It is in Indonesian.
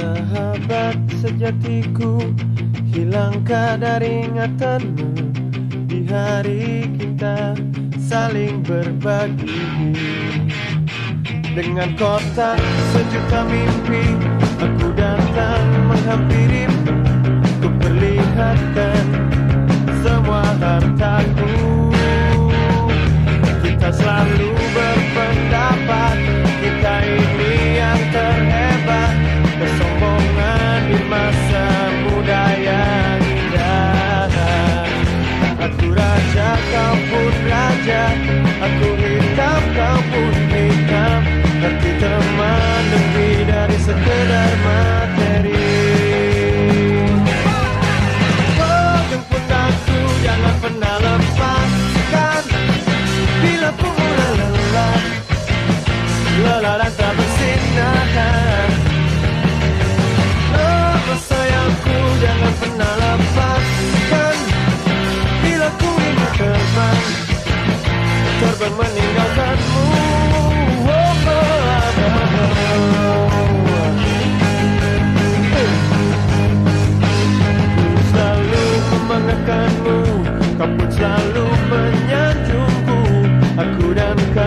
Sahabat sejatiku, hilangkah dari ingatanmu di hari kita saling berbagi? Dengan kotak sejuta mimpi, aku datang menghampirimu, ku perlihatkan semua hartaku. Kita selalu berpendapat kita ini yang terhebat, kesombongan di masa muda yang indah. Aku raja, kau pun raja, aku hitam, kau pun hitam. Arti teman lebih dari sekedar materi. Oh, jemput aku, jangan pernah lepaskan. Bila ku mulai lelah, lelah dan tak bersinar. Oh, sayangku, jangan pernah lepaskan. Bila ku ingin terbang, terbang meninggalkanmu. Menekanmu, kau pun selalu menyanjungku. Aku dan kau